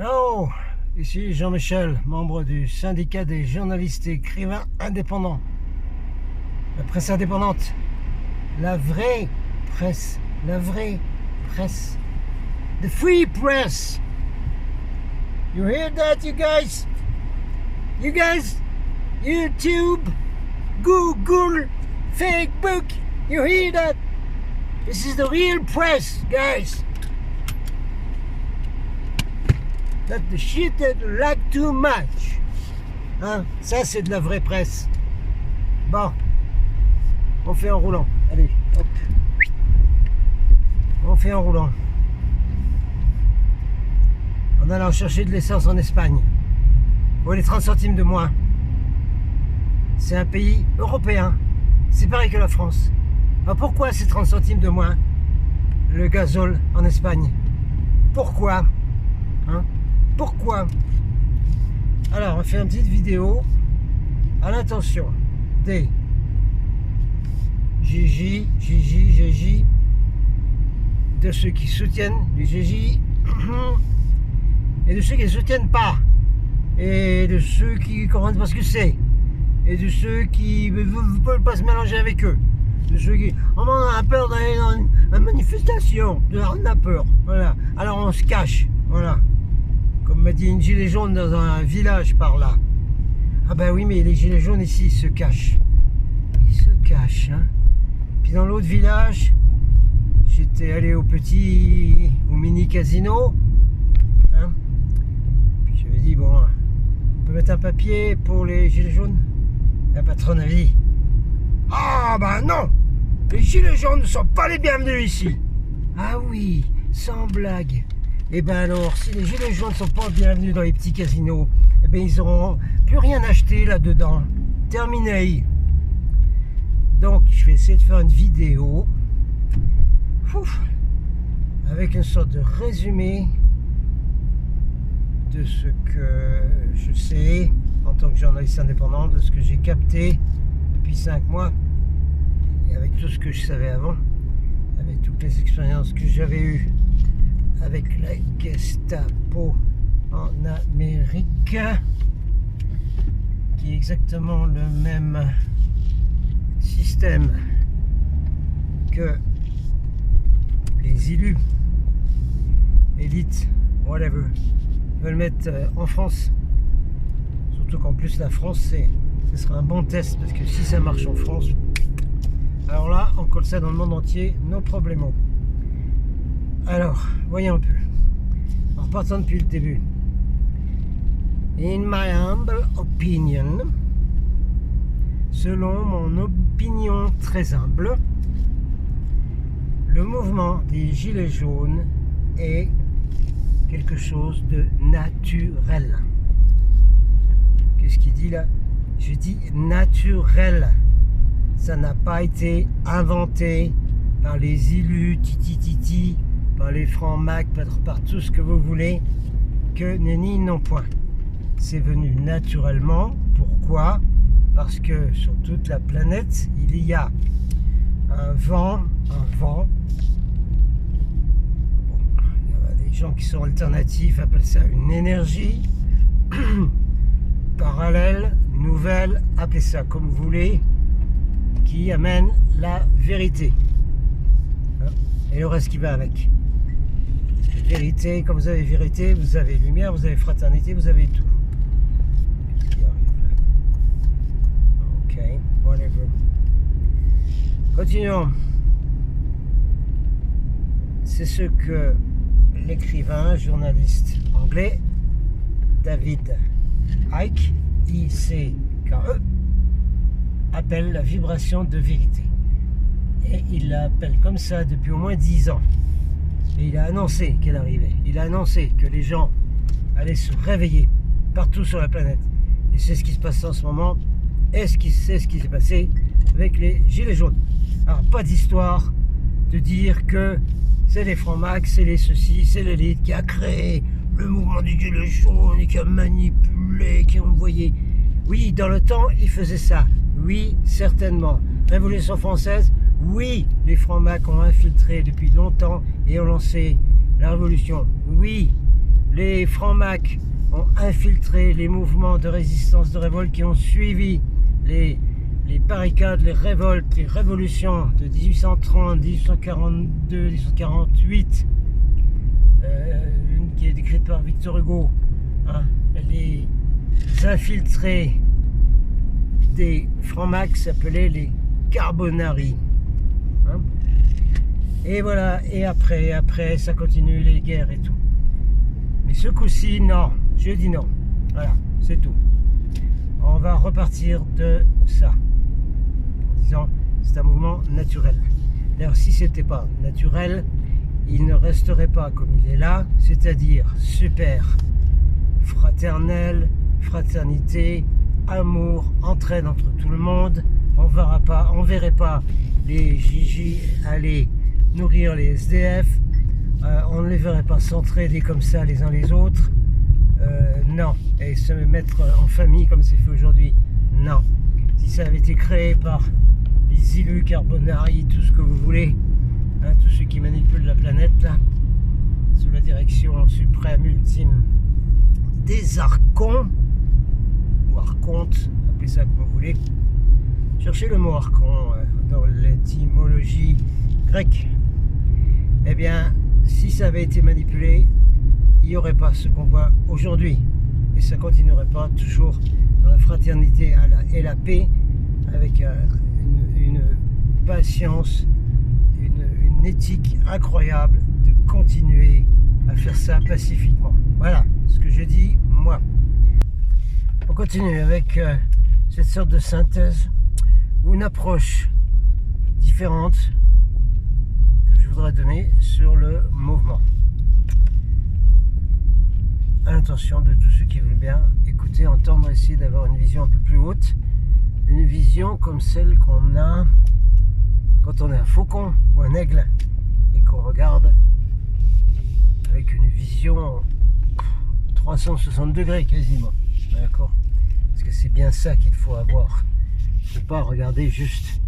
Oh, ici Jean-Michel, membre du syndicat des journalistes et écrivains indépendants. La presse indépendante, la vraie presse, the free press. You hear that, you guys? You guys, YouTube, Google, Facebook, you hear that? This is the real press, guys. Not the shit that you like too much. Hein? Ça, c'est de la vraie presse. Bon, on fait en roulant. Allez, hop. On fait en roulant. En allant chercher de l'essence en Espagne. Pour les 30 centimes de moins. C'est un pays européen. C'est pareil que la France. Alors pourquoi ces 30 centimes de moins le gazole en Espagne? Pourquoi? Hein? Pourquoi? Alors, on va faire une petite vidéo à l'intention des GJ, de ceux qui soutiennent les GJ et de ceux qui ne soutiennent pas, et de ceux qui ne comprennent pas ce que c'est, et de ceux qui ne veulent pas se mélanger avec eux, de ceux qui on a peur d'aller dans une manifestation, on a peur, voilà, alors on se cache, voilà. Comme m'a dit une gilet jaune dans un village par là. Ah ben oui, mais les gilets jaunes ici, ils se cachent. Ils se cachent, hein. Puis dans l'autre village, j'étais allé au mini casino. Hein. Puis j'avais dit, bon, on peut mettre un papier pour les gilets jaunes. La patronne avait dit, ah ben non, les gilets jaunes ne sont pas les bienvenus ici. Ah oui, sans blague. Et ben alors, si les gilets jaunes ne sont pas bienvenus dans les petits casinos, eh ben ils n'auront plus rien acheté là-dedans. Terminé. Donc, je vais essayer de faire une vidéo avec une sorte de résumé de ce que je sais en tant que journaliste indépendant, de ce que j'ai capté depuis 5 mois, et avec tout ce que je savais avant, avec toutes les expériences que j'avais eues avec la Gestapo en Amérique, qui est exactement le même système que les élus, élites, whatever, veulent mettre en France. Surtout qu'en plus la France, ce sera un bon test, parce que si ça marche en France, alors là, on colle ça dans le monde entier, no problemo. Alors, voyons un peu. En repartant depuis le début. In my humble opinion, selon mon opinion très humble, le mouvement des Gilets jaunes est quelque chose de naturel. Qu'est-ce qu'il dit là? Je dis naturel. Ça n'a pas été inventé par les élus, par les francs-macs, par tout ce que vous voulez, que nenni non point. C'est venu naturellement. Pourquoi? Parce que sur toute la planète, il y a un vent. Bon, il y a des gens qui sont alternatifs, appellent ça une énergie parallèle, nouvelle, appelez ça comme vous voulez, qui amène la vérité. Et le reste qui va avec. Vérité, quand vous avez vérité, vous avez lumière, vous avez fraternité, vous avez tout. Qu'est-ce qui arrive là? Ok, whatever. Continuons. C'est ce que l'écrivain, journaliste anglais, David Icke, I-C-K-E, appelle la vibration de vérité. Et il l'appelle comme ça depuis au moins 10 ans. Et il a annoncé qu'elle arrivait. Il a annoncé que les gens allaient se réveiller partout sur la planète. Et c'est ce qui se passe en ce moment. Et c'est ce qui s'est passé avec les Gilets jaunes. Alors, pas d'histoire de dire que c'est les francs-macs, c'est les ceci, c'est l'élite qui a créé le mouvement du Gilet jaune et qui a manipulé, qui a envoyé. Oui, dans le temps, ils faisaient ça. Oui, certainement. Révolution française, oui, les francs-macs ont infiltré depuis longtemps et ont lancé la révolution. Oui, les francs-macs ont infiltré les mouvements de résistance, de révolte qui ont suivi les barricades, les révoltes, les révolutions de 1830, 1842, 1848, une qui est décrite par Victor Hugo, hein, les infiltrés des francs-macs s'appelaient les Carbonari. Hein. Et voilà, et après, ça continue les guerres et tout. Mais ce coup-ci, non, je dis non. Voilà, c'est tout. On va repartir de ça. En disant, c'est un mouvement naturel. D'ailleurs, si ce n'était pas naturel, il ne resterait pas comme il est là, c'est-à-dire super, fraternel, fraternité, amour, entraide entre tout le monde. On verrait pas les Gigi aller nourrir les SDF. On ne les verrait pas s'entraider comme ça les uns les autres. Non. Et se mettre en famille comme c'est fait aujourd'hui. Non. Si ça avait été créé par les Ilus, Carbonari, tout ce que vous voulez, hein, tous ceux qui manipulent la planète là, sous la direction suprême, ultime des archons, ou archontes, appelez ça comme vous voulez. Cherchez le mot archon dans l'étymologie grecque. Eh bien, si ça avait été manipulé, il n'y aurait pas ce qu'on voit aujourd'hui. Et ça continuerait pas toujours dans la fraternité et la paix, avec une patience, une éthique incroyable de continuer à faire ça pacifiquement. Voilà ce que je dis, moi. On continue avec cette sorte de synthèse ou une approche différente que je voudrais donner sur le mouvement. À l'intention de tous ceux qui veulent bien écouter, entendre, essayer d'avoir une vision un peu plus haute, une vision comme celle qu'on a quand on est un faucon ou un aigle et qu'on regarde avec une vision 360 degrés quasiment, d'accord? Parce que c'est bien ça qu'il faut avoir. Il ne faut pas regarder juste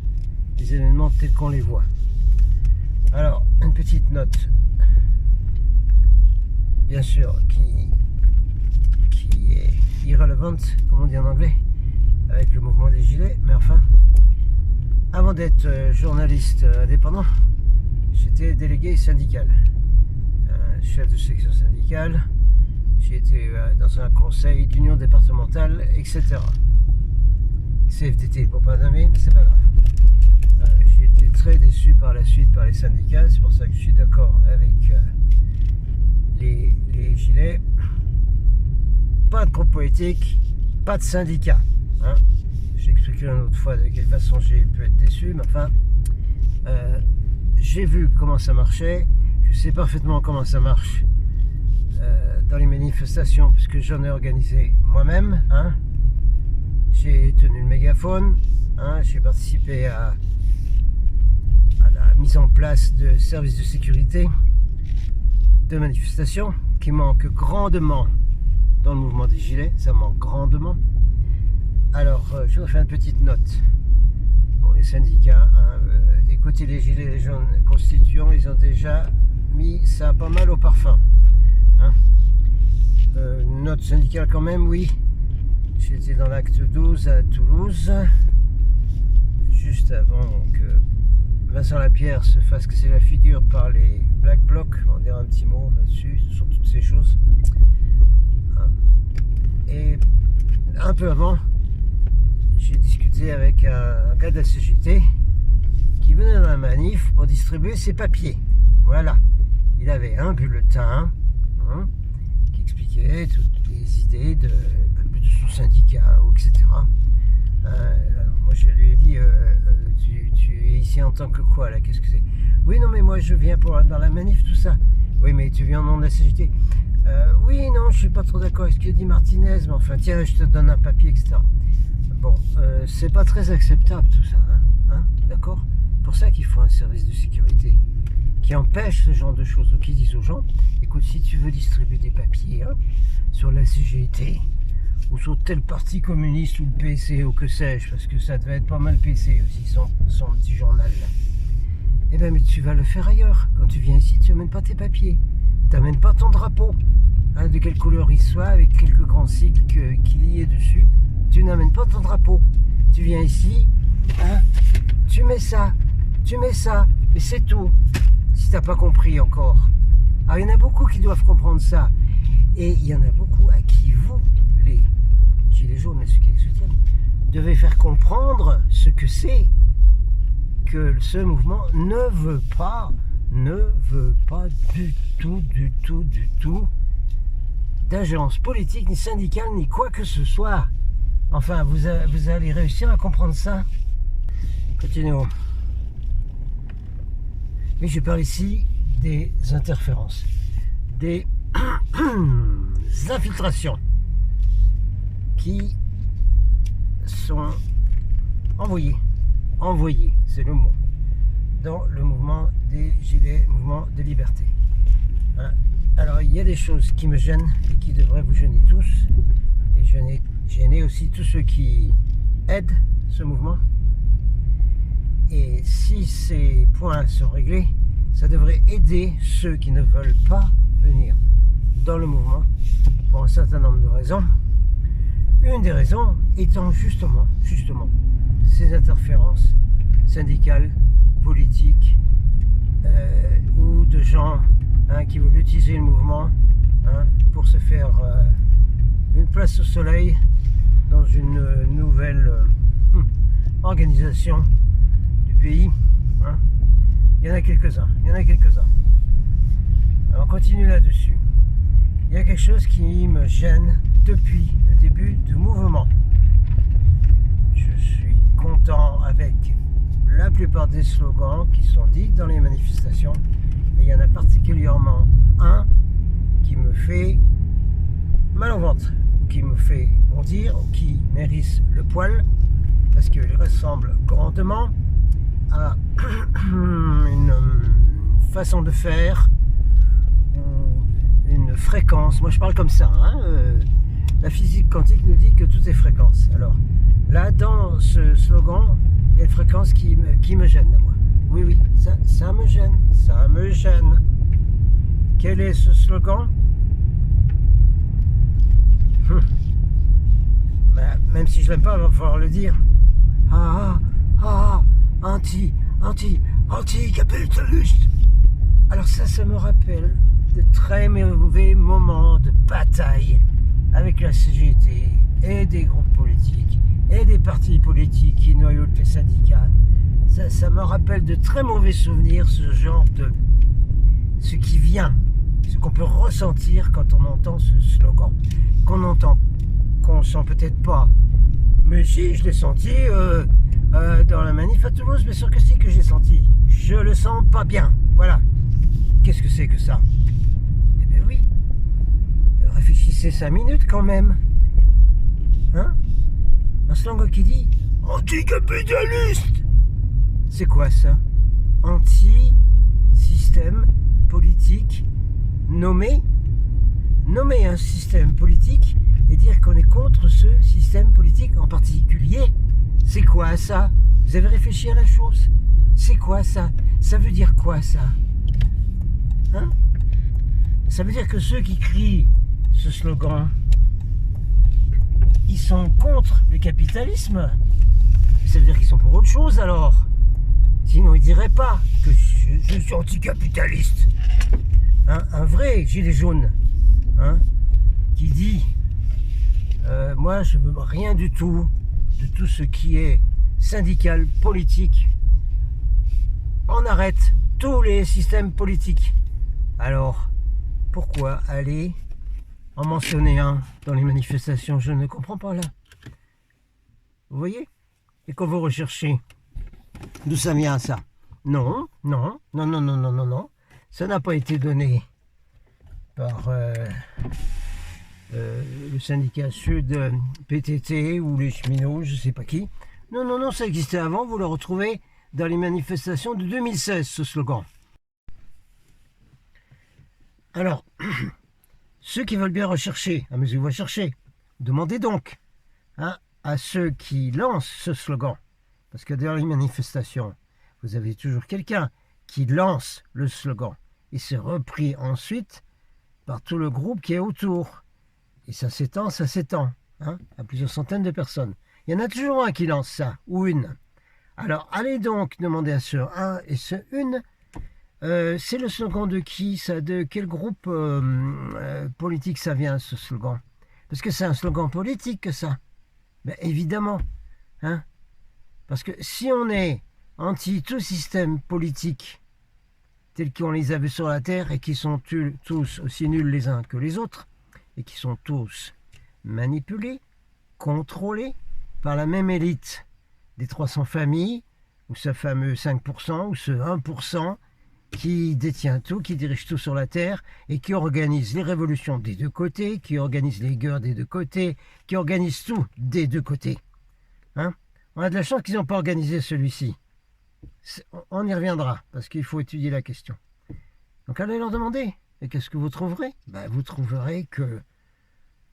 les événements tels qu'on les voit. Alors, une petite note, bien sûr, qui est irrelevante, comme on dit en anglais, avec le mouvement des gilets, mais enfin, avant d'être journaliste indépendant, j'étais délégué syndical, chef de section syndicale, j'ai été dans un conseil d'union départementale, etc. CFDT pour pas nommer, mais c'est pas grave. J'ai été très déçu par la suite par les syndicats, c'est pour ça que je suis d'accord avec les gilets. Pas de groupe politique, pas de syndicat. Hein. J'ai expliqué une autre fois de quelle façon j'ai pu être déçu, mais enfin, j'ai vu comment ça marchait, je sais parfaitement comment ça marche dans les manifestations, puisque j'en ai organisé moi-même. Hein. J'ai tenu le mégaphone, hein, j'ai participé à la mise en place de services de sécurité de manifestations qui manquent grandement dans le mouvement des gilets, ça manque grandement. Alors, je voudrais faire une petite note pour les syndicats. Hein, écoutez, les gilets jaunes constituants, ils ont déjà mis ça pas mal au parfum. Hein. Note syndicale quand même, oui. J'étais dans l'acte 12 à Toulouse, juste avant que Vincent Lapierre se fasse casser la figure par les Black Blocs. On dirait un petit mot là-dessus, sur toutes ces choses. Et un peu avant, j'ai discuté avec un gars de la CGT qui venait dans la manif pour distribuer ses papiers. Voilà. Il avait un bulletin qui expliquait toutes les idées de son syndicat, etc. Alors moi je lui ai dit, tu es ici en tant que quoi là? Qu'est-ce que c'est? Oui, non, mais moi je viens dans la manif, tout ça. Oui, mais tu viens au nom de la CGT. Oui, non, je suis pas trop d'accord avec ce que dit Martinez, mais enfin, tiens, je te donne un papier, etc. Bon, c'est pas très acceptable tout ça, hein, d'accord? Pour ça qu'il faut un service de sécurité qui empêche ce genre de choses, ou qui disent aux gens, écoute, si tu veux distribuer des papiers sur la CGT, ou sur tel parti communiste, ou le PC, ou que sais-je, parce que ça devait être pas mal PC aussi, son petit journal là. Eh bien, mais tu vas le faire ailleurs. Quand tu viens ici, tu n'amènes pas tes papiers. Tu n'amènes pas ton drapeau. hein, de quelle couleur il soit, avec quelques grands sigles qu'il y ait dessus, tu n'amènes pas ton drapeau. Tu viens ici, hein, tu mets ça, et c'est tout. Si t'as pas compris encore. Alors il y en a beaucoup qui doivent comprendre ça. Et il y en a beaucoup à qui vous, les gilets jaunes et ceux qui les soutiennent, devez faire comprendre ce que c'est que ce mouvement ne veut pas du tout d'agence politique, ni syndicale, ni quoi que ce soit. Enfin, vous allez réussir à comprendre ça. Continuons. Mais je parle ici des interférences, des infiltrations qui sont envoyées, c'est le mot, dans le mouvement des gilets, mouvement de liberté. Hein? Alors il y a des choses qui me gênent et qui devraient vous gêner tous, et gêner aussi tous ceux qui aident ce mouvement. Et si ces points sont réglés, ça devrait aider ceux qui ne veulent pas venir dans le mouvement pour un certain nombre de raisons. Une des raisons étant justement ces interférences syndicales, politiques, ou de gens, hein, qui veulent utiliser le mouvement, hein, pour se faire une place au soleil dans une nouvelle organisation du pays. Hein. Il y en a quelques-uns. Alors on continue là-dessus. Il y a quelque chose qui me gêne depuis le début du mouvement. Je suis content avec la plupart des slogans qui sont dits dans les manifestations, mais il y en a particulièrement un qui me fait mal au ventre, ou qui me fait bondir, ou qui m'hérisse le poil, parce qu'il ressemble grandement à une façon de faire, ou une fréquence. Moi je parle comme ça, hein, la physique quantique nous dit que tout est fréquence. Alors là, dans ce slogan, il y a une fréquence qui me gêne, moi. Oui, ça me gêne. Quel est ce slogan? Bah, même si je l'aime pas, il va falloir le dire. Anti-capitaliste. Alors ça me rappelle de très mauvais moments de bataille avec la CGT et des groupes politiques et des partis politiques qui noyautent les syndicats. Ça me rappelle de très mauvais souvenirs, ce genre de... ce qui vient, ce qu'on peut ressentir quand on entend ce slogan, qu'on sent peut-être pas. Mais si, je l'ai senti dans la manif à Toulouse, bien sûr que si, que j'ai senti. Je le sens pas bien, voilà. Qu'est-ce que c'est que ça? Eh bien oui, réfléchissez 5 minutes quand même. Hein? Un slogan qui dit anticapitaliste. C'est quoi ça? Anti-système politique nommé un système politique et dire qu'on est contre ce système politique en particulier. C'est quoi ça? Vous avez réfléchi à la chose? C'est quoi ça? Ça veut dire quoi ça? Hein? Ça veut dire que ceux qui crient ce slogan, ils sont contre le capitalisme. Ça veut dire qu'ils sont pour autre chose alors. Sinon ils diraient pas que je suis anticapitaliste. Hein? Un vrai gilet jaune, hein, qui dit moi je veux rien du tout de tout ce qui est syndical, politique. On arrête tous les systèmes politiques. Alors pourquoi aller en mentionner un dans les manifestations? Je ne comprends pas là. Vous voyez? Et quand vous recherchez d'où ça vient ça? Non. Ça n'a pas été donné par le syndicat Sud, PTT ou les cheminots, je ne sais pas qui. Non, ça existait avant. Vous le retrouvez dans les manifestations de 2016, ce slogan. Alors, ceux qui veulent bien rechercher, à mesure où vous cherchez, demandez donc, hein, à ceux qui lancent ce slogan, parce que dans les manifestations, vous avez toujours quelqu'un qui lance le slogan et c'est repris ensuite par tout le groupe qui est autour. Et ça s'étend, hein, à plusieurs centaines de personnes. Il y en a toujours un qui lance ça, ou une. Alors, allez donc demander à ce un et ce une. C'est le slogan de qui ça? De quel groupe politique ça vient, ce slogan? Parce que c'est un slogan politique, ça. Ben, évidemment. Hein? Parce que si on est anti tout système politique tels qu'on les a vus sur la Terre et qui sont tous aussi nuls les uns que les autres, et qui sont tous manipulés, contrôlés par la même élite des 300 familles, ou ce fameux 5%, ou ce 1%, qui détient tout, qui dirige tout sur la Terre, et qui organise les révolutions des deux côtés, qui organise les guerres des deux côtés, qui organise tout des deux côtés. Hein? On a de la chance qu'ils n'ont pas organisé celui-ci. On y reviendra, parce qu'il faut étudier la question. Donc allez leur demander. Et qu'est-ce que vous trouverez? Ben, vous trouverez que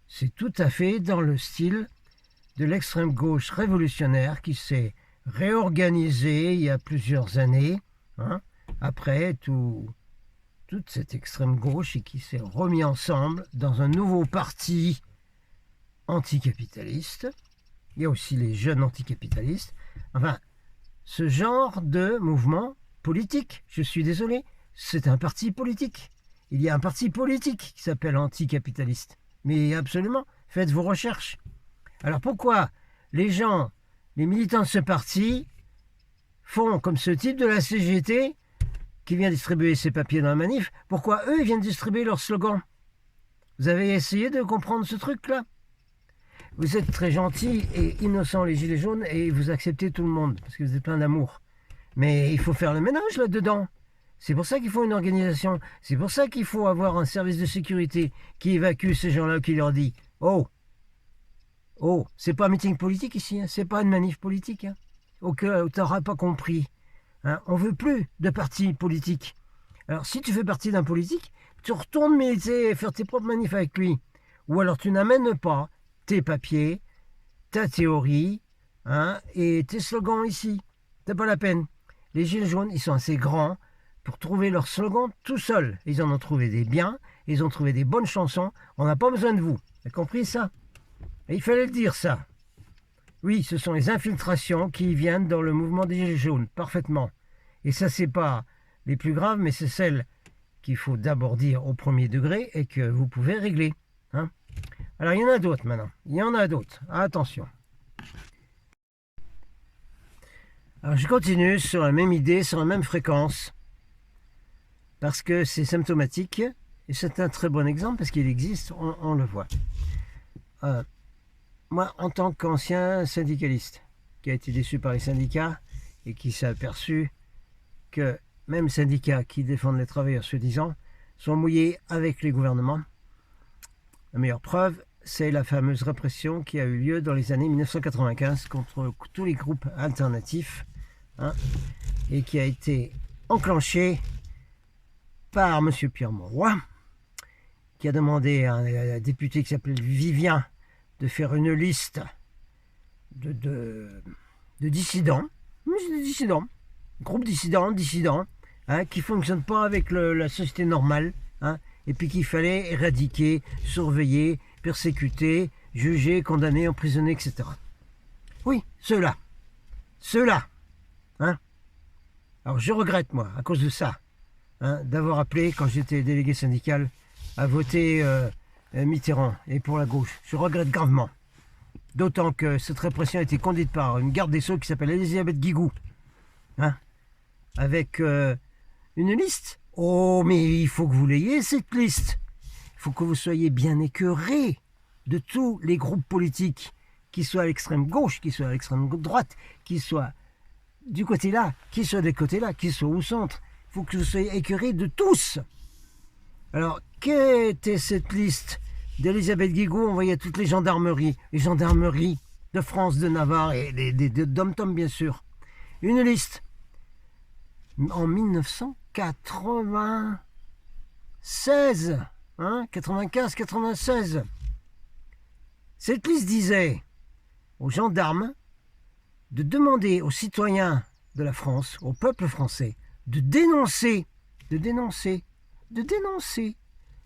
c'est tout à fait dans le style de l'extrême gauche révolutionnaire qui s'est réorganisée il y a plusieurs années, hein, après toute cette extrême gauche, et qui s'est remis ensemble dans un nouveau parti anticapitaliste. Il y a aussi les jeunes anticapitalistes. Enfin, ce genre de mouvement politique, je suis désolé, c'est un parti politique. Il y a un parti politique qui s'appelle anticapitaliste. Mais absolument, faites vos recherches. Alors pourquoi les gens, les militants de ce parti, font comme ce type de la CGT qui vient distribuer ses papiers dans la manif? Pourquoi eux, ils viennent distribuer leur slogan? Vous avez essayé de comprendre ce truc-là? Vous êtes très gentils et innocents, les gilets jaunes, et vous acceptez tout le monde, parce que vous êtes plein d'amour. Mais il faut faire le ménage là-dedans. C'est pour ça qu'il faut une organisation. C'est pour ça qu'il faut avoir un service de sécurité qui évacue ces gens-là, qui leur dit « Oh, c'est pas un meeting politique ici, hein, c'est pas une manif politique. Hein, au cas où tu n'auras pas compris. Hein, on veut plus de partis politiques. Alors si tu fais partie d'un politique, tu retournes militer et faire tes propres manifs avec lui. Ou alors tu n'amènes pas tes papiers, ta théorie, hein, et tes slogans ici. C'est pas la peine. Les gilets jaunes, ils sont assez grands pour trouver leurs slogans tout seuls. Ils en ont trouvé des biens, ils ont trouvé des bonnes chansons. On n'a pas besoin de vous. Vous avez compris ça? Et il fallait le dire, ça. Oui, ce sont les infiltrations qui viennent dans le mouvement des gilets jaunes, parfaitement. Et ça, c'est pas les plus graves, mais c'est celles qu'il faut d'abord dire au premier degré et que vous pouvez régler. Hein? Alors, il y en a d'autres maintenant. Il y en a d'autres. Attention. Alors, je continue sur la même idée, sur la même fréquence. Parce que c'est symptomatique. Et c'est un très bon exemple parce qu'il existe, on le voit. Moi, en tant qu'ancien syndicaliste, qui a été déçu par les syndicats et qui s'est aperçu que même syndicats qui défendent les travailleurs soi-disant sont mouillés avec les gouvernements, la meilleure preuve, c'est la fameuse répression qui a eu lieu dans les années 1995 contre tous les groupes alternatifs, hein, et qui a été enclenchée par M. Pierre Mauroy, qui a demandé à un député qui s'appelle Vivien de faire une liste de dissidents, groupes dissidents, hein, qui ne fonctionnent pas avec la société normale, hein, et puis qu'il fallait éradiquer, surveiller, persécuter, juger, condamner, emprisonner, etc. Oui, ceux-là. Hein. Alors je regrette, moi, à cause de ça, hein, d'avoir appelé, quand j'étais délégué syndical, à voter Mitterrand et pour la gauche. Je regrette gravement. D'autant que cette répression a été conduite par une garde des Sceaux qui s'appelle Elisabeth Guigou. Hein, avec une liste. Oh, mais il faut que vous l'ayez, cette liste. Il faut que vous soyez bien écœurés de tous les groupes politiques, qui soient à l'extrême gauche, qui soient à l'extrême droite, qui soient du côté là, qui soient des côtés là, qui soient au centre. Il faut que vous soyez écœurés de tous. Alors, qu'était cette liste d'Elisabeth Guigou envoyée à toutes les gendarmeries de France, de Navarre et des dom-tom, bien sûr. Une liste en 1996, hein, 95-96. Cette liste disait aux gendarmes de demander aux citoyens de la France, au peuple français, de dénoncer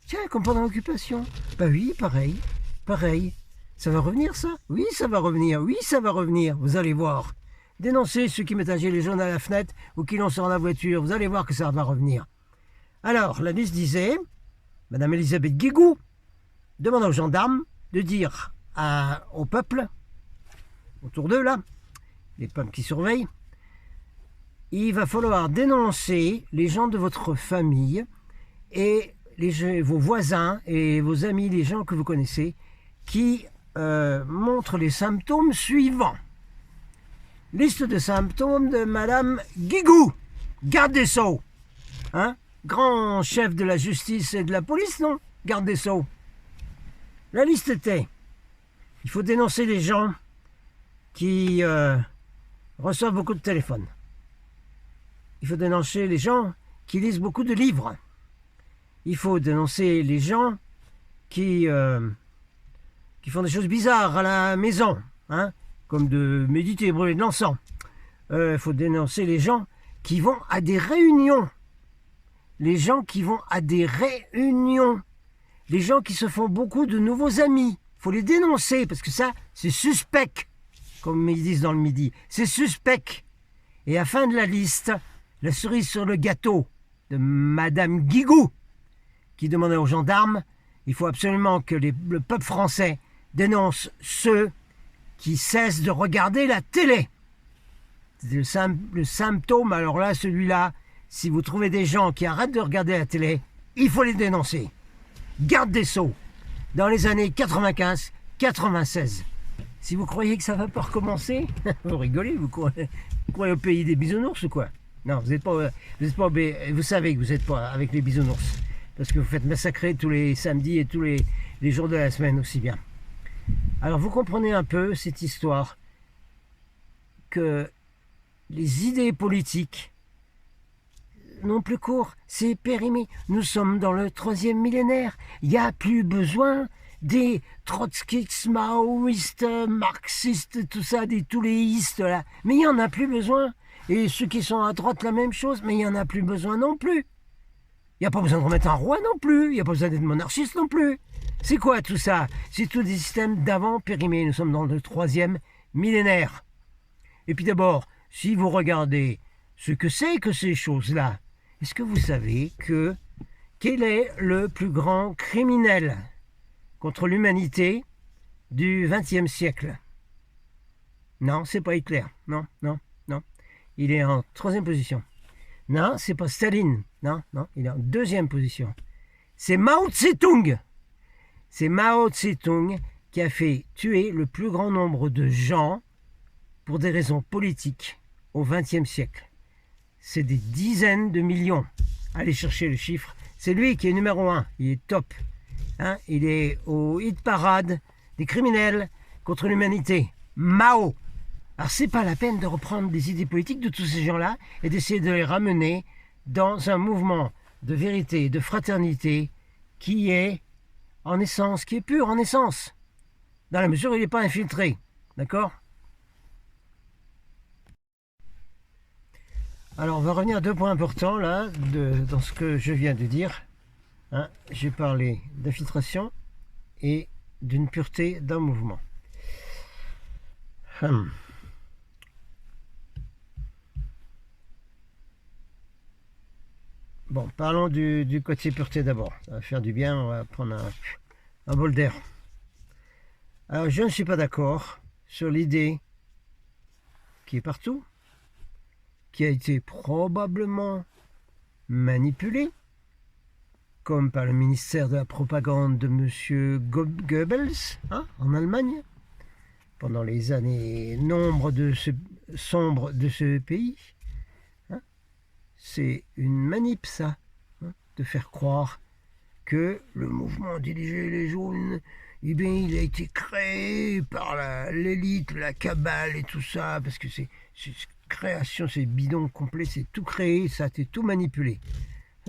Tiens, comme pendant l'occupation. Bah oui, pareil, pareil. Ça va revenir ça? Oui, ça va revenir, oui, ça va revenir, vous allez voir. Dénoncez ceux qui mettent un gilet jaune à la fenêtre ou qui l'ont sur la voiture, vous allez voir que ça va revenir. Alors, la liste disait, Madame Elisabeth Guigou demande aux gendarmes de dire au peuple, autour d'eux là, les peuples qui surveillent, il va falloir dénoncer les gens de votre famille et vos voisins et vos amis, les gens que vous connaissez, qui montrent les symptômes suivants. Liste de symptômes de Madame Guigou, garde des Sceaux. Hein? Grand chef de la justice et de la police, non? Garde des Sceaux. La liste était, il faut dénoncer les gens qui reçoivent beaucoup de téléphones. Il faut dénoncer les gens qui lisent beaucoup de livres. Il faut dénoncer les gens qui font des choses bizarres à la maison, hein, comme de méditer, brûler de l'encens. Il faut dénoncer les gens qui vont à des réunions. Les gens qui vont à des réunions. Les gens qui se font beaucoup de nouveaux amis. Il faut les dénoncer, parce que ça, c'est suspect, comme ils disent dans le Midi. C'est suspect. Et à la fin de la liste, la cerise sur le gâteau de Madame Guigou, qui demandait aux gendarmes, il faut absolument que le peuple français dénonce ceux qui cessent de regarder la télé. C'est le symptôme, alors là, celui-là, si vous trouvez des gens qui arrêtent de regarder la télé, il faut les dénoncer. Garde des Sceaux, dans les années 95-96. Si vous croyez que ça va pas recommencer, vous rigolez, vous croyez au pays des bisounours ou quoi? Non, vous savez que vous n'êtes pas avec les bisounours, parce que vous faites massacrer tous les samedis et tous les jours de la semaine aussi bien. Alors vous comprenez un peu cette histoire que les idées politiques n'ont plus cours, c'est périmé. Nous sommes dans le 3e millénaire, il n'y a plus besoin des trotskistes, maoïstes, marxistes, tout ça, des touléistes là, mais il n'y en a plus besoin. Et ceux qui sont à droite, la même chose, mais il n'y en a plus besoin non plus. Il n'y a pas besoin de remettre un roi non plus, il n'y a pas besoin d'être monarchiste non plus. C'est quoi tout ça? C'est tous des systèmes d'avant périmés. Nous sommes dans le 3e millénaire. Et puis d'abord, si vous regardez ce que c'est que ces choses-là, est-ce que vous savez quel est le plus grand criminel contre l'humanité du XXe siècle? Non, c'est pas Hitler. Non, non, non. Il est en 3e position. Non, c'est pas Staline. Non, non, il est en 2e position. C'est Mao Tse-tung. C'est Mao Tse-tung qui a fait tuer le plus grand nombre de gens pour des raisons politiques au XXe siècle. C'est des dizaines de millions. Allez chercher le chiffre. C'est lui qui est numéro 1. Il est top. Hein, il est au hit parade des criminels contre l'humanité. Mao. Alors c'est pas la peine de reprendre des idées politiques de tous ces gens-là et d'essayer de les ramener dans un mouvement de vérité, de fraternité qui est en essence, qui est pur en essence, dans la mesure où il n'est pas infiltré. D'accord? Alors on va revenir à 2 points importants là, dans ce que je viens de dire. Hein, j'ai parlé d'infiltration et d'une pureté d'un mouvement. Bon, parlons du côté pureté d'abord. Ça va faire du bien, on va prendre un bol d'air. Alors, je ne suis pas d'accord sur l'idée qui est partout, qui a été probablement manipulée, comme par le ministère de la propagande de M. Goebbels, hein, en Allemagne, pendant les années sombres de ce pays. C'est une manip, ça, hein, de faire croire que le mouvement dirigé les jaunes, eh bien, il a été créé par l'élite, la cabale et tout ça, parce que c'est création, c'est bidon complet, c'est tout créé, ça, c'est tout manipulé.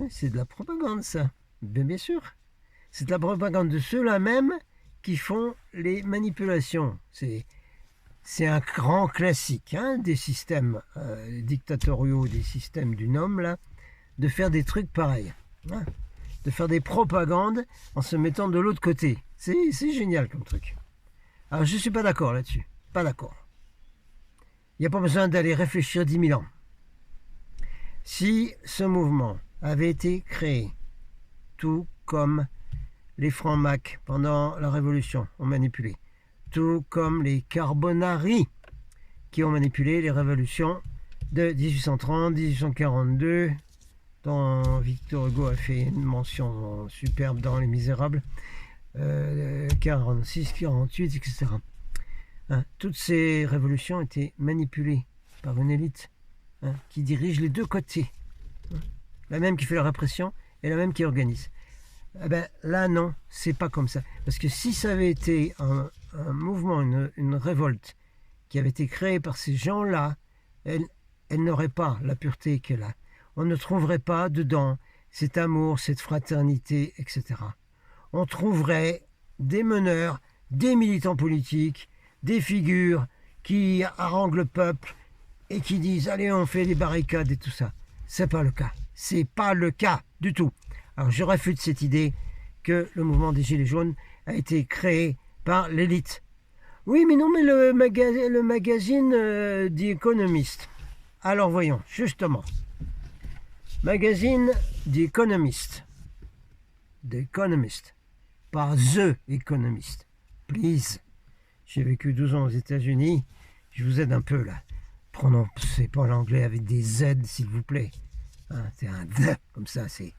C'est de la propagande, ça, bien sûr. C'est de la propagande de ceux-là même qui font les manipulations. C'est un grand classique, hein, des systèmes dictatoriaux, des systèmes du nom, là, de faire des trucs pareils. Hein. de faire des propagandes en se mettant de l'autre côté. C'est génial comme truc. Alors je ne suis pas d'accord là-dessus. Pas d'accord. Il n'y a pas besoin d'aller réfléchir 10 000 ans. Si ce mouvement avait été créé, tout comme les Francs-Macs pendant la Révolution ont manipulé, tout comme les Carbonari qui ont manipulé les révolutions de 1830, 1842, dont Victor Hugo a fait une mention superbe dans Les Misérables, 46, 48, etc. Hein, toutes ces révolutions étaient manipulées par une élite qui dirige les deux côtés. La même qui fait la répression et la même qui organise. Eh ben, là, non, c'est pas comme ça. Parce que si ça avait été un mouvement, une révolte qui avait été créée par ces gens-là, elle n'aurait pas la pureté qu'elle a. On ne trouverait pas dedans cet amour, cette fraternité, etc. On trouverait des meneurs, des militants politiques, des figures qui haranguent le peuple et qui disent « Allez, on fait des barricades et tout ça ». C'est pas le cas. C'est pas le cas du tout. Alors je réfute cette idée que le mouvement des Gilets jaunes a été créé par l'élite. Oui, mais non, mais le magazine The Economist. Alors voyons, justement. Magazine The Economist. The Economist. Pas The Economist. Please. J'ai vécu 12 ans aux États-Unis. Je vous aide un peu là. Prononcez pas l'anglais avec des Z, s'il vous plaît. Hein, c'est un D, comme ça. C'est.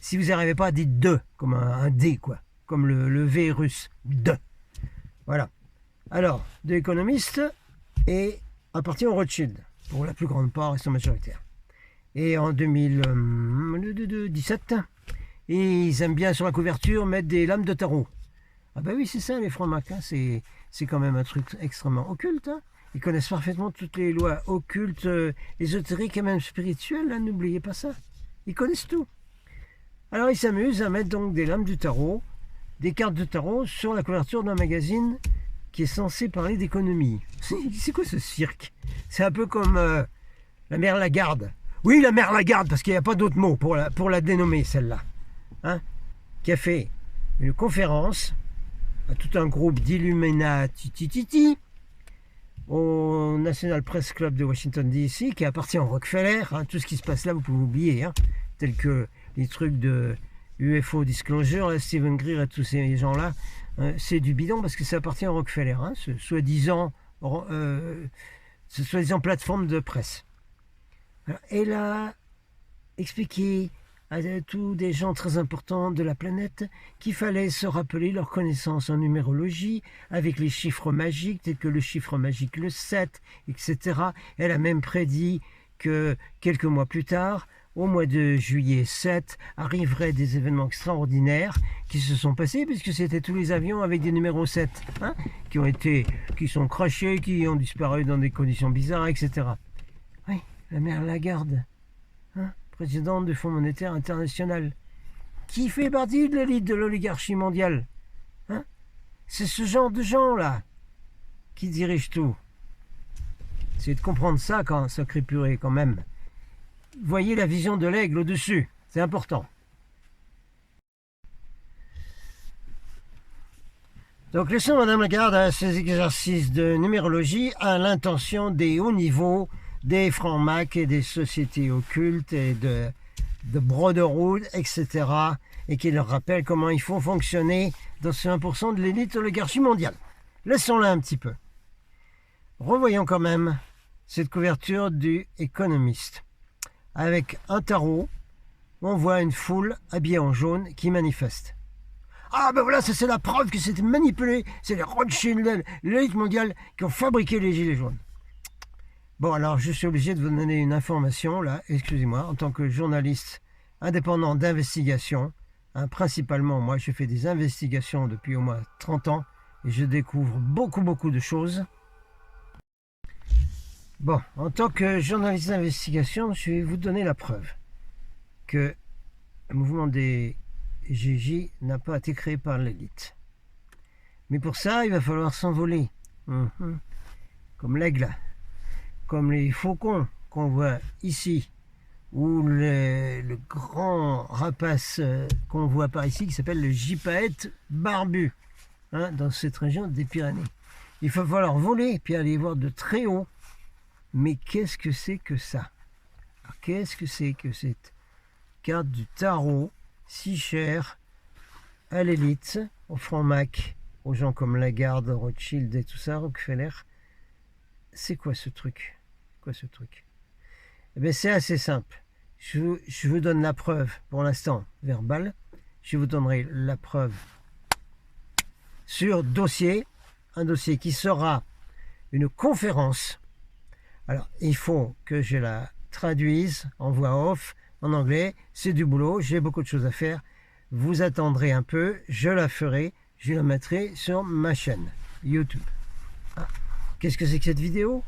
Si vous n'y arrivez pas, dites de, comme un D, quoi. Comme le V russe. De. Voilà. Alors, The Economist appartient au Rothschild, pour la plus grande part, ils sont majoritaires. Et en 2017, ils aiment bien sur la couverture mettre des lames de tarot. Ah ben oui, c'est ça les Francs-Macs, hein. C'est quand même un truc extrêmement occulte. Hein. Ils connaissent parfaitement toutes les lois occultes, ésotériques et même spirituelles, hein, n'oubliez pas ça. Ils connaissent tout. Alors ils s'amusent à mettre donc des lames du tarot, des cartes de tarot sur la couverture d'un magazine qui est censé parler d'économie. C'est quoi ce cirque? C'est un peu comme la mère Lagarde. Oui, la mère Lagarde, parce qu'il n'y a pas d'autre mot pour la dénommer, celle-là. Hein, qui a fait une conférence à tout un groupe d'Illuminati au National Press Club de Washington DC, qui appartient au Rockefeller. Hein, tout ce qui se passe là, vous pouvez oublier, hein, tel que les trucs de UFO Disclosure, Stephen Greer et tous ces gens-là. C'est du bidon parce que ça appartient au Rockefeller, hein, ce soi-disant plateforme de presse. Alors, elle a expliqué à tous des gens très importants de la planète qu'il fallait se rappeler leur connaissance en numérologie avec les chiffres magiques, tels que le chiffre magique le 7, etc. Elle a même prédit que quelques mois plus tard, au mois de juillet 7, arriveraient des événements extraordinaires qui se sont passés, puisque c'était tous les avions avec des numéros 7, hein, qui sont crashés, qui ont disparu dans des conditions bizarres, etc. Oui, la mère Lagarde, hein, présidente du Fonds monétaire international, qui fait partie de l'élite de l'oligarchie mondiale. Hein, c'est ce genre de gens-là qui dirigent tout. C'est de comprendre ça, quand sacré purée, quand même. Voyez la vision de l'aigle au-dessus, c'est important. Donc laissons Madame Lagarde à ces exercices de numérologie à l'intention des hauts niveaux des Francs-Macs et des sociétés occultes et de Brotherhood, etc. Et qui leur rappelle comment il faut fonctionner dans ce 1% de l'élite oligarchie mondiale. Laissons-la un petit peu. Revoyons quand même cette couverture du Economist. Avec un tarot, on voit une foule habillée en jaune qui manifeste. Ah ben voilà, ça c'est la preuve que c'était manipulé, c'est les Rothschild, l'élite mondiale qui ont fabriqué les gilets jaunes. Bon alors je suis obligé de vous donner une information là, excusez-moi, en tant que journaliste indépendant d'investigation, hein, principalement moi je fais des investigations depuis au moins 30 ans et je découvre beaucoup de choses. Bon, en tant que journaliste d'investigation, je vais vous donner la preuve que le mouvement des GJ n'a pas été créé par l'élite. Mais pour ça, il va falloir s'envoler. Comme l'aigle, comme les faucons qu'on voit ici, ou le grand rapace qu'on voit par ici, qui s'appelle le gypaète barbu, hein, dans cette région des Pyrénées. Il va falloir voler, puis aller voir de très haut. Mais qu'est-ce que c'est que ça? Qu'est-ce que c'est que cette carte du tarot si chère à l'élite, au franc-mac, aux gens comme Lagarde, Rothschild et tout ça, Rockefeller? C'est quoi ce truc? Eh bien, c'est assez simple. Je vous donne la preuve, pour l'instant verbale. Je vous donnerai la preuve sur dossier, un dossier qui sera une conférence. Alors, il faut que je la traduise en voix off, en anglais. C'est du boulot, j'ai beaucoup de choses à faire. Vous attendrez un peu, je la ferai, je la mettrai sur ma chaîne YouTube. Ah. Qu'est-ce que c'est que cette vidéo?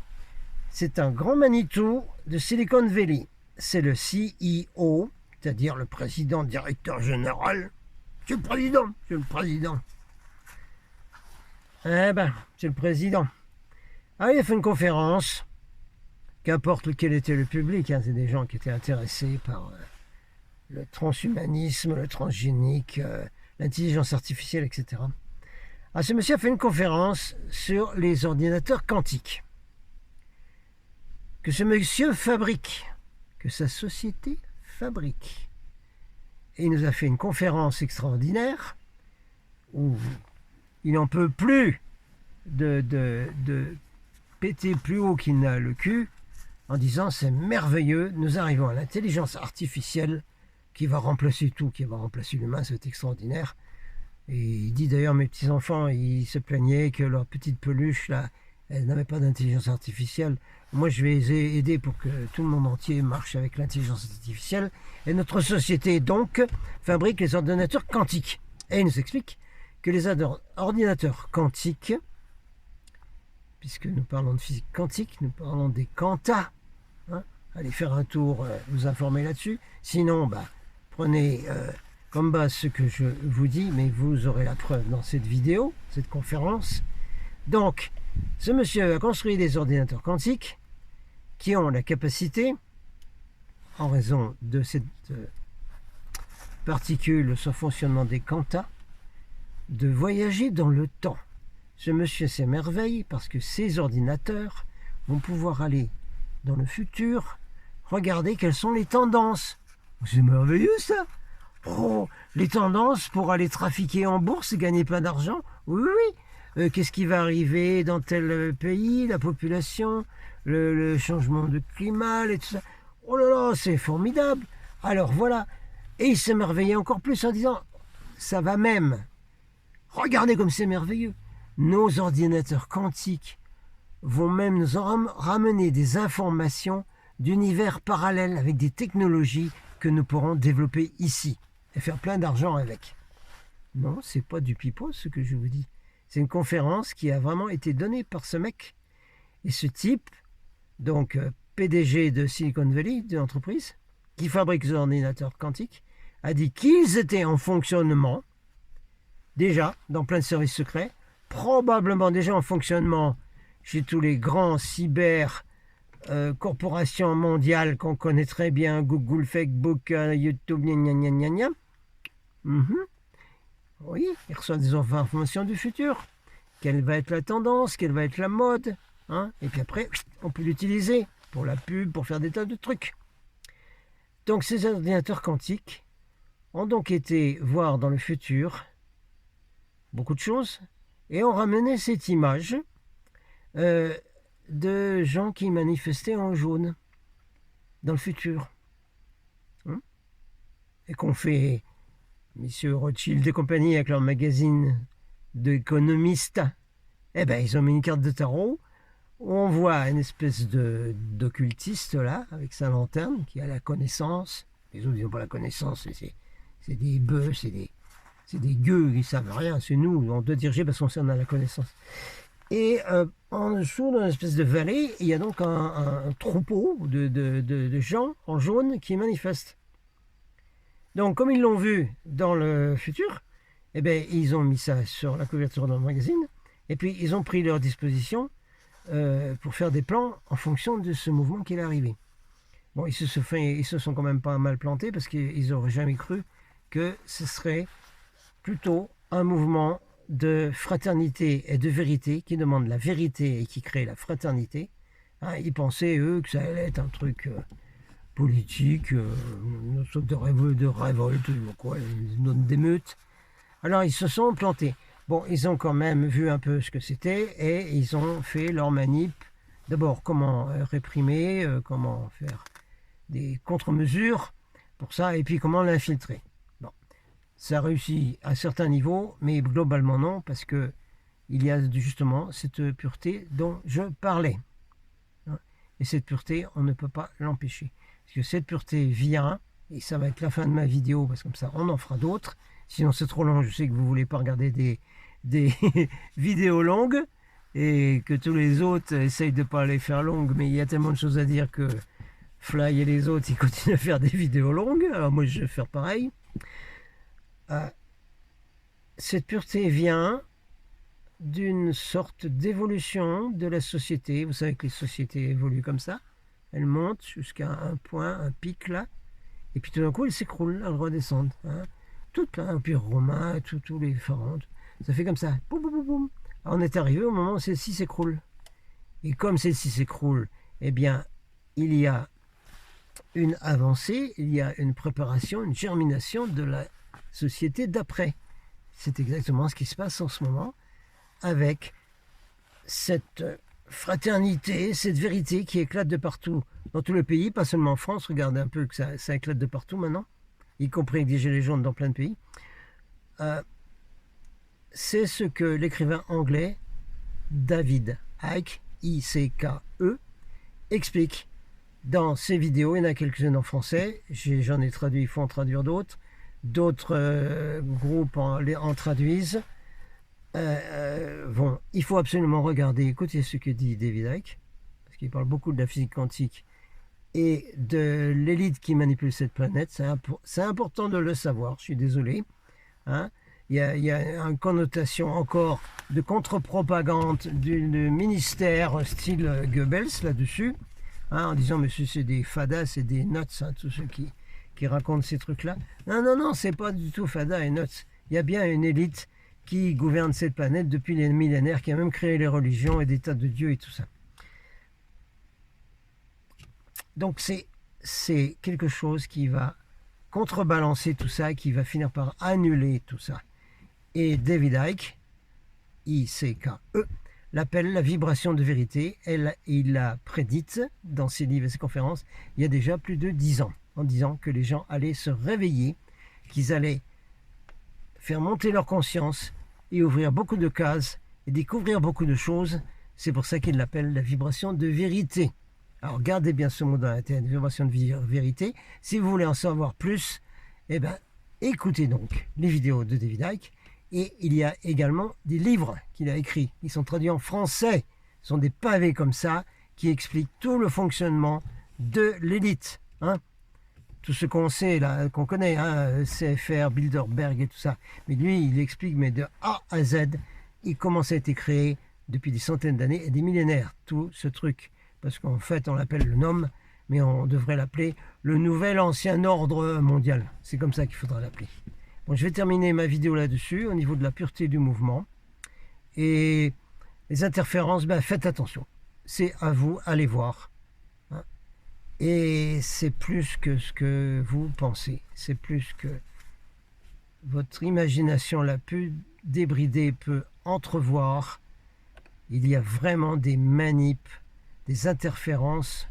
C'est un grand Manitou de Silicon Valley. C'est le CEO, c'est-à-dire le président, directeur général. C'est le président. Eh ben, c'est le président. Ah, il a fait une conférence. Qu'importe lequel était le public, hein, c'est des gens qui étaient intéressés par le transhumanisme, le transgénique, l'intelligence artificielle, etc. Ah, ce monsieur a fait une conférence sur les ordinateurs quantiques. Que ce monsieur fabrique, que sa société fabrique. Et il nous a fait une conférence extraordinaire où il n'en peut plus de péter plus haut qu'il n'a le cul en disant c'est merveilleux, nous arrivons à l'intelligence artificielle qui va remplacer tout, qui va remplacer l'humain, c'est extraordinaire. Et il dit d'ailleurs, mes petits-enfants, ils se plaignaient que leur petite peluche, là, elle n'avait pas d'intelligence artificielle. Moi, je vais les aider pour que tout le monde entier marche avec l'intelligence artificielle. Et notre société, donc, fabrique les ordinateurs quantiques. Et il nous explique que les ordinateurs quantiques, puisque nous parlons de physique quantique, nous parlons des quantas, hein, allez faire un tour, vous informer là-dessus. Sinon, bah, prenez comme base ce que je vous dis, mais vous aurez la preuve dans cette vidéo, cette conférence. Donc, ce monsieur a construit des ordinateurs quantiques qui ont la capacité, en raison de cette particule, son fonctionnement des quantas, de voyager dans le temps. Ce monsieur s'émerveille parce que ces ordinateurs vont pouvoir aller dans le futur, regarder quelles sont les tendances. C'est merveilleux ça! Oh, les tendances pour aller trafiquer en bourse et gagner plein d'argent? Oui, oui. Qu'est-ce qui va arriver dans tel pays, la population, le changement de climat, et tout ça. Oh là là, c'est formidable. Alors voilà. Et il s'émerveillait encore plus en disant, ça va même. Regardez comme c'est merveilleux. Nos ordinateurs quantiques vont même nous ramener des informations d'univers parallèles avec des technologies que nous pourrons développer ici et faire plein d'argent avec. Non, c'est pas du pipeau ce que je vous dis. C'est une conférence qui a vraiment été donnée par ce mec. Et ce type, donc PDG de Silicon Valley, de l'entreprise, qui fabrique des ordinateurs quantiques, a dit qu'ils étaient en fonctionnement, déjà dans plein de services secrets, probablement déjà en fonctionnement chez tous les grands cyber corporations mondiales qu'on connaît très bien, Google, Facebook, YouTube, gna gna gna gna. Oui, il reçoit des informations du futur. Quelle va être la tendance, quelle va être la mode, hein? Et puis après, on peut l'utiliser pour la pub, pour faire des tas de trucs. Donc ces ordinateurs quantiques ont donc été voir dans le futur beaucoup de choses et ont ramené cette image de gens qui manifestaient en jaune dans le futur. Hein? Et qu'on fait messieurs Rothschild et compagnie avec leur magazine d'économistes. Eh ben, ils ont mis une carte de tarot où on voit une espèce d'occultiste là, avec sa lanterne, qui a la connaissance. Les autres, ils n'ont pas la connaissance, c'est des bœufs, c'est des gueux, ils savent rien, c'est nous, on doit diriger parce qu'on a la connaissance. Et en dessous, dans une espèce de vallée, il y a donc un troupeau de gens en jaune qui manifestent. Donc, comme ils l'ont vu dans le futur, eh bien, ils ont mis ça sur la couverture d'un magazine, et puis ils ont pris leur disposition pour faire des plans en fonction de ce mouvement qui est arrivé. Bon, ils se sont quand même pas mal plantés parce qu'ils n'auraient jamais cru que ce serait plutôt un mouvement de fraternité et de vérité qui demande la vérité et qui crée la fraternité. Hein, ils pensaient, eux, que ça allait être un truc politique, une sorte de révolte, quoi, une d'émeute. Alors, ils se sont plantés. Bon, ils ont quand même vu un peu ce que c'était et ils ont fait leur manip. D'abord, comment réprimer, comment faire des contre-mesures pour ça, et puis comment l'infiltrer. Bon, ça réussit à certains niveaux, mais globalement non, parce que il y a justement cette pureté dont je parlais. Et cette pureté, on ne peut pas l'empêcher. Parce que cette pureté vient, et ça va être la fin de ma vidéo, parce que comme ça, on en fera d'autres. Sinon, c'est trop long, je sais que vous ne voulez pas regarder des vidéos longues, et que tous les autres essayent de ne pas les faire longues, mais il y a tellement de choses à dire que Fly et les autres, ils continuent à faire des vidéos longues, alors moi je vais faire pareil. Cette pureté vient d'une sorte d'évolution de la société. Vous savez que les sociétés évoluent comme ça. Elles montent jusqu'à un point, un pic là, et puis tout d'un coup elles s'écroulent, elles redescendent. Hein. Tout l'Empire romain, tous les pharaons, ça fait comme ça. Boum, boum, boum, boum. Alors on est arrivé au moment où celle-ci s'écroule. Et comme celle-ci s'écroule, eh bien, il y a une avancée, il y a une préparation, une germination de la société d'après. C'est exactement ce qui se passe en ce moment avec cette fraternité, cette vérité qui éclate de partout, dans tout le pays, pas seulement en France. Regardez un peu que ça éclate de partout maintenant, y compris avec des gilets jaunes dans plein de pays. C'est ce que l'écrivain anglais David Icke, I-C-K-E, explique dans ses vidéos. Il y en a quelques-unes en français, j'en ai traduit, il faut en traduire d'autres. D'autres groupes en traduisent. Bon, il faut absolument regarder, écoutez ce que dit David Icke, parce qu'il parle beaucoup de la physique quantique et de l'élite qui manipule cette planète. C'est important de le savoir, je suis désolé. Hein. Il y a une connotation encore de contre-propagande du ministère style Goebbels là-dessus, hein, en disant mais c'est des fadas, c'est des nuts, hein, tous ceux qui racontent ces trucs-là. Non, non, non, c'est pas du tout fada et nuts. Il y a bien une élite qui gouverne cette planète depuis les millénaires, qui a même créé les religions et des tas de dieux et tout ça. Donc c'est quelque chose qui va contrebalancer tout ça, qui va finir par annuler tout ça. Et David Icke, I-C-K-E, l'appelle la vibration de vérité. Il l'a prédite dans ses livres et ses conférences il y a déjà plus de 10 ans, en disant que les gens allaient se réveiller, qu'ils allaient faire monter leur conscience et ouvrir beaucoup de cases et découvrir beaucoup de choses. C'est pour ça qu'il l'appelle la vibration de vérité. Alors gardez bien ce mot dans la tête, vibration de vérité. Si vous voulez en savoir plus, eh ben, écoutez donc les vidéos de David Icke. Et il y a également des livres qu'il a écrits. Ils sont traduits en français. Ce sont des pavés comme ça qui expliquent tout le fonctionnement de l'élite. Hein. Tout ce qu'on sait, là, qu'on connaît, hein, CFR, Bilderberg et tout ça. Mais lui, il explique mais de A à Z et comment ça a été créé depuis des centaines d'années et des millénaires, tout ce truc. Parce qu'en fait, on l'appelle le NOM, mais on devrait l'appeler le nouvel ancien ordre mondial. C'est comme ça qu'il faudra l'appeler. Bon, je vais terminer ma vidéo là-dessus, au niveau de la pureté du mouvement. Et les interférences, ben, faites attention. C'est à vous, allez voir. Hein. Et c'est plus que ce que vous pensez. C'est plus que votre imagination la plus débridée peut entrevoir. Il y a vraiment des manips, des interférences.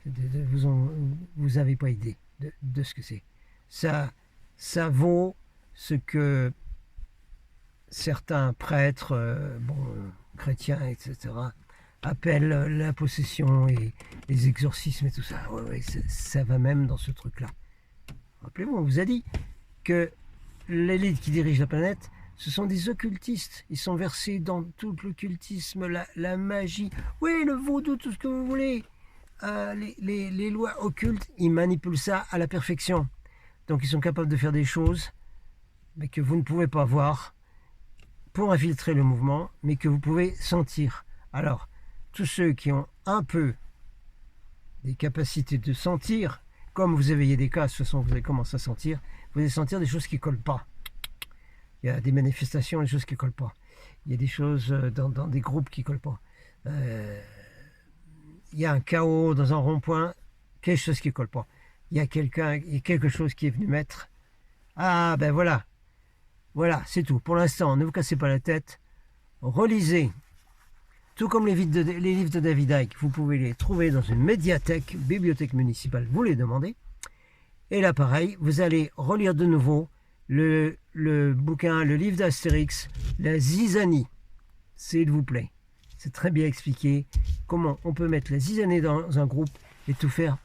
Vous n'avez pas idée de ce que c'est. Ça vaut ce que certains prêtres, chrétiens, etc., appellent la possession et les exorcismes et tout ça. Ouais, ça va même dans ce truc-là. Rappelez-vous, on vous a dit que l'élite qui dirige la planète, ce sont des occultistes. Ils sont versés dans tout l'occultisme, la magie, oui, le vaudou, tout ce que vous voulez. Les lois occultes, ils manipulent ça à la perfection. Donc ils sont capables de faire des choses mais que vous ne pouvez pas voir pour infiltrer le mouvement, mais que vous pouvez sentir. Alors, tous ceux qui ont un peu des capacités de sentir, comme vous éveillez des cas, de toute façon vous allez commencer à sentir, vous allez sentir des choses qui ne collent pas. Il y a des manifestations, des choses qui ne collent pas. Il y a des choses dans des groupes qui ne collent pas. Il y a un chaos dans un rond-point, quelque chose qui ne colle pas. Il y a quelque chose qui est venu mettre. Ah ben voilà, voilà, c'est tout. Pour l'instant, ne vous cassez pas la tête. Relisez. Tout comme les livres de David Icke, vous pouvez les trouver dans une médiathèque, bibliothèque municipale, vous les demandez. Et là, pareil, vous allez relire de nouveau le bouquin, le livre d'Astérix, la zizanie, s'il vous plaît. C'est très bien expliqué comment on peut mettre la zizanie dans un groupe et tout faire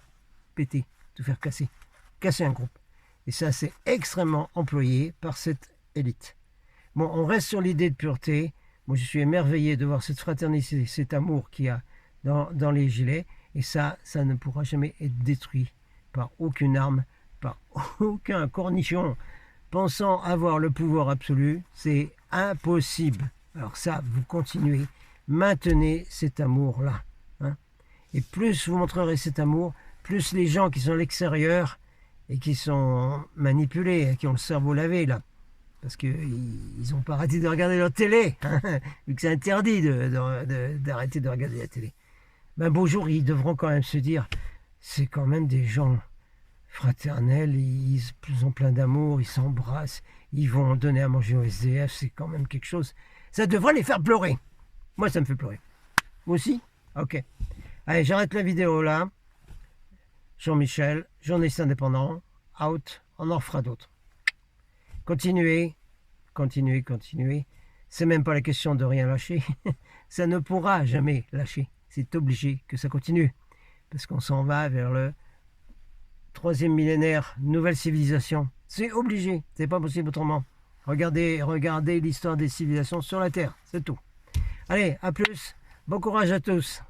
péter, tout faire casser un groupe. Et ça, c'est extrêmement employé par cette élite. Bon, on reste sur l'idée de pureté. Moi, je suis émerveillé de voir cette fraternité, cet amour qu'il y a dans les gilets. Et ça ne pourra jamais être détruit par aucune arme, par aucun cornichon pensant avoir le pouvoir absolu. C'est impossible. Alors ça, vous continuez, maintenez cet amour-là. Hein. Et plus vous montrerez cet amour, plus les gens qui sont à l'extérieur et qui sont manipulés, qui ont le cerveau lavé, là, parce qu'ils n'ont pas arrêté de regarder leur télé, hein, vu que c'est interdit d'arrêter de regarder la télé. Ben, beau jour, ils devront quand même se dire, c'est quand même des gens fraternels, ils ont plein d'amour, ils s'embrassent, ils vont donner à manger au SDF, c'est quand même quelque chose. Ça devrait les faire pleurer. Moi, ça me fait pleurer. Vous aussi? Ok. Allez, j'arrête la vidéo là. Jean-Michel, journaliste indépendant, out, on en refera d'autres. Continuez, continuez, continuez. C'est même pas la question de rien lâcher. Ça ne pourra jamais lâcher. C'est obligé que ça continue. Parce qu'on s'en va vers le 3e millénaire, nouvelle civilisation. C'est obligé, c'est pas possible autrement. Regardez l'histoire des civilisations sur la Terre, c'est tout. Allez, à plus, bon courage à tous.